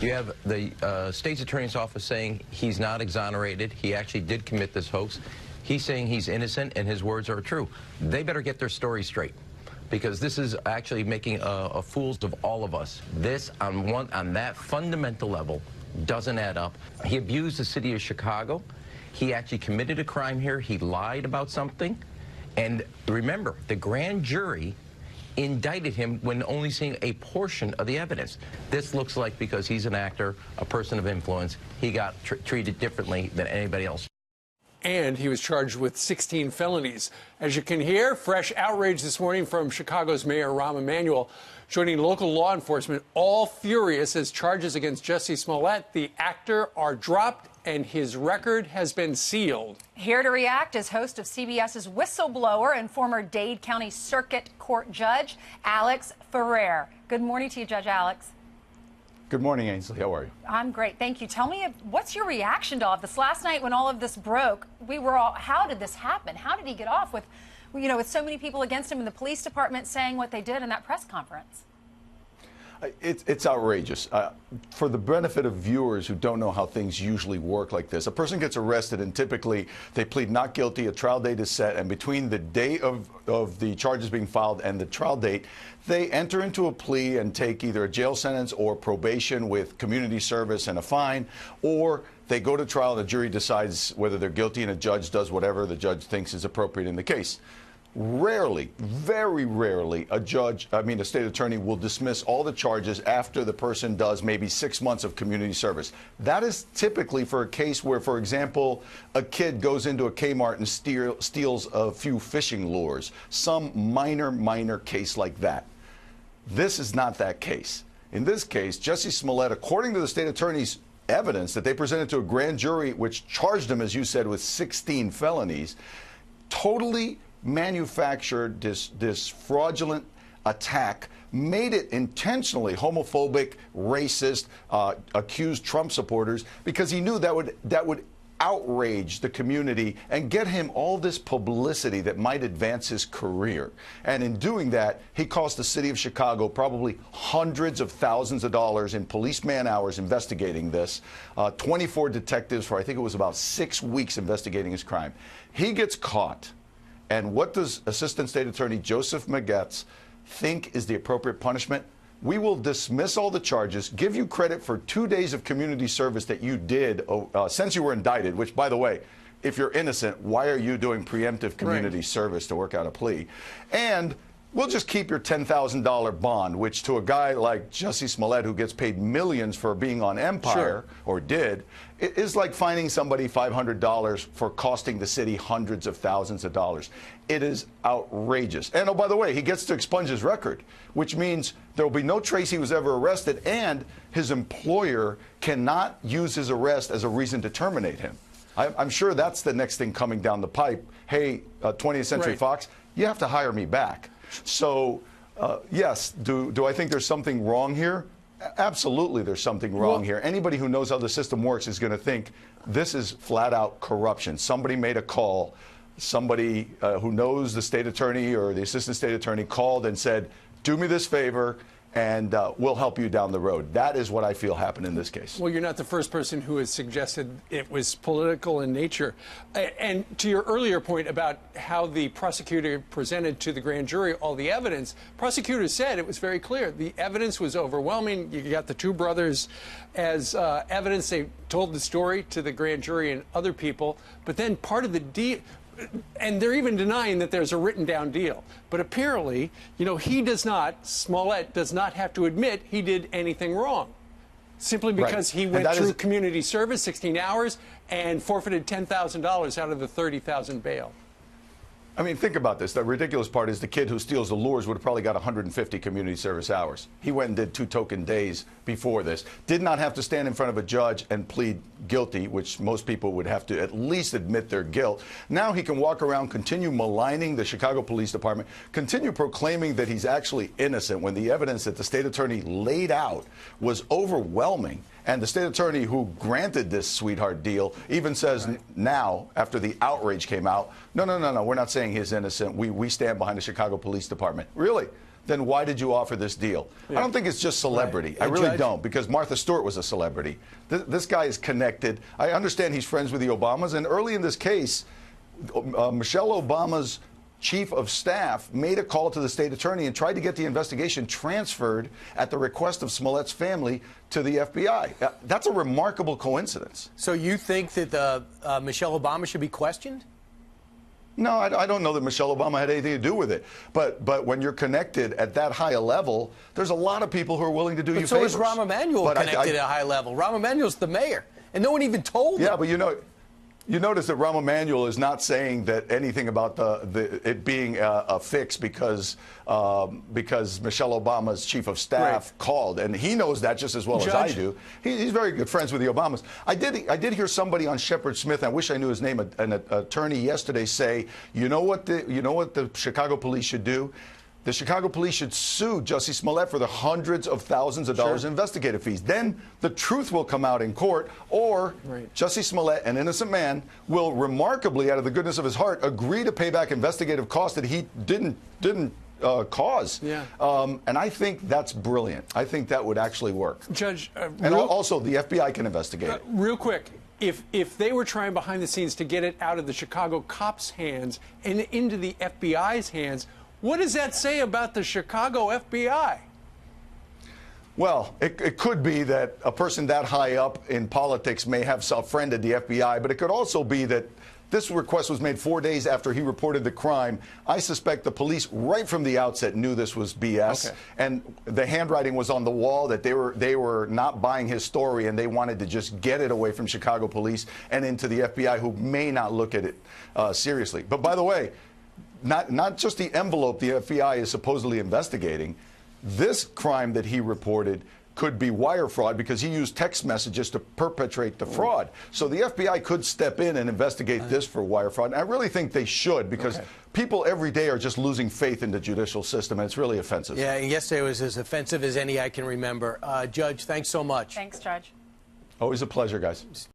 You have the state's attorney's office saying he's not exonerated. He actually did commit this hoax. He's saying he's innocent, and his words are true. They better get their story straight, because this is actually making a fools of all of us. This, on that fundamental level, doesn't add up. He abused the city of Chicago. He actually committed a crime here. He lied about something. And remember, the grand jury indicted him when only seeing a portion of the evidence. This looks like, because he's an actor, a person of influence, he got treated differently than anybody else. And he was charged with 16 felonies. As you can hear, fresh outrage this morning from Chicago's Mayor Rahm Emanuel, joining local law enforcement, all furious as charges against Jussie Smollett, the actor, are dropped and his record has been sealed. Here to react is host of CBS's Whistleblower and former Dade County Circuit Court Judge, Alex Ferrer. Good morning to you, Judge Alex. Good morning, Ainsley. How are you? I'm great, thank you. Tell me, what's your reaction to all of this? Last night when all of this broke, we were all, how did this happen? How did he get off with, with so many people against him in the police department saying what they did in that press conference? It's outrageous. For the benefit of viewers who don't know how things usually work like this, a person gets arrested and typically they plead not guilty, a trial date is set, and between the day of the charges being filed and the trial date, they enter into a plea and take either a jail sentence or probation with community service and a fine, or they go to trial and the jury decides whether they're guilty and a judge does whatever the judge thinks is appropriate in the case. Rarely, very rarely, a state attorney will dismiss all the charges after the person does maybe 6 months of community service. That is typically for a case where, for example, a kid goes into a Kmart and steals a few fishing lures, some minor case like that. This is not that case. In this case, Jussie Smollett, according to the state attorney's evidence that they presented to a grand jury, which charged him, as you said, with 16 felonies, totally manufactured this fraudulent attack, made it intentionally homophobic, racist, accused Trump supporters, because he knew that would outrage the community and get him all this publicity that might advance his career. And in doing that, he cost the city of Chicago probably hundreds of thousands of dollars in police man hours investigating this, 24 detectives for I think it was about 6 weeks investigating his crime. He gets caught. And what does Assistant State Attorney Joseph Magetz think is the appropriate punishment? We will dismiss all the charges, give you credit for 2 days of community service that you did since you were indicted, which, by the way, if you're innocent, why are you doing preemptive community service to work out a plea? And we'll just keep your $10,000 bond, which to a guy like Jussie Smollett, who gets paid millions for being on Empire, or did, it is like fining somebody $500 for costing the city hundreds of thousands of dollars. It is outrageous. And oh, by the way, he gets to expunge his record, which means there will be no trace he was ever arrested, and his employer cannot use his arrest as a reason to terminate him. I'm sure that's the next thing coming down the pipe. Hey, 20th Century Fox, you have to hire me back. So, yes, do I think there's something wrong here? Absolutely, there's something wrong here. Anybody who knows how the system works is going to think this is flat-out corruption. Somebody made a call. Somebody who knows the state attorney or the assistant state attorney called and said, do me this favor, and we'll help you down the road. That is what I feel happened in this case. Well, you're not the first person who has suggested it was political in nature. And to your earlier point about how the prosecutor presented to the grand jury all the evidence, prosecutors said it was very clear. The evidence was overwhelming. You got the two brothers as evidence. They told the story to the grand jury and other people. But then part of the deal, and they're even denying that there's a written down deal. But apparently, Smollett does not have to admit he did anything wrong. Simply because he went through community service, 16 hours, and forfeited $10,000 out of the $30,000 bail. I mean, think about this. The ridiculous part is the kid who steals the lures would have probably got 150 community service hours. He went and did 2 token days before this. Did not have to stand in front of a judge and plead guilty, which most people would have to at least admit their guilt. Now he can walk around, continue maligning the Chicago Police Department, continue proclaiming that he's actually innocent when the evidence that the state attorney laid out was overwhelming. And the state attorney who granted this sweetheart deal even says now, after the outrage came out, no, we're not saying he's innocent. We stand behind the Chicago Police Department. Really? then why did you offer this deal? I don't think it's just celebrity. I really don't, because Martha Stewart was a celebrity. This guy is connected. I understand he's friends with the Obamas, and early in this case, Michelle Obama's chief of staff made a call to the state attorney and tried to get the investigation transferred at the request of Smollett's family to the FBI. That's a remarkable coincidence. So you think that Michelle Obama should be questioned? No, I don't know that Michelle Obama had anything to do with it. But when you're connected at that high a level, there's a lot of people who are willing to do you so favors. is Rahm Emanuel connected at a high level. Rahm Emanuel's the mayor, and no one even told him. Yeah, but you notice that Rahm Emanuel is not saying that anything about it being a fix because Michelle Obama's chief of staff called, and he knows that just as well as I do. He's very good friends with the Obamas. I did hear somebody on Shepard Smith, I wish I knew his name, an attorney yesterday, say, you know what the Chicago police should do? The Chicago police should sue Jussie Smollett for the hundreds of thousands of dollars in investigative fees. Then the truth will come out in court, or Jussie Smollett, an innocent man, will remarkably, out of the goodness of his heart, agree to pay back investigative costs that he didn't cause. Yeah. And I think that's brilliant. I think that would actually work. Judge, and also the FBI can investigate it. Real quick. If they were trying behind the scenes to get it out of the Chicago cops' hands and into the FBI's hands, what does that say about the Chicago FBI? Well, it could be that a person that high up in politics may have a friend at the FBI, but it could also be that this request was made 4 days after he reported the crime. I suspect the police, right from the outset, knew this was BS, and the handwriting was on the wall that they were not buying his story, and they wanted to just get it away from Chicago police and into the FBI, who may not look at it seriously. But by the way, not just the envelope the FBI is supposedly investigating. This crime that he reported could be wire fraud because he used text messages to perpetrate the fraud. So the FBI could step in and investigate this for wire fraud. And I really think they should, because people every day are just losing faith in the judicial system, and it's really offensive. Yeah, and yesterday was as offensive as any I can remember. Judge, thanks so much. Thanks, Judge. Always a pleasure, guys.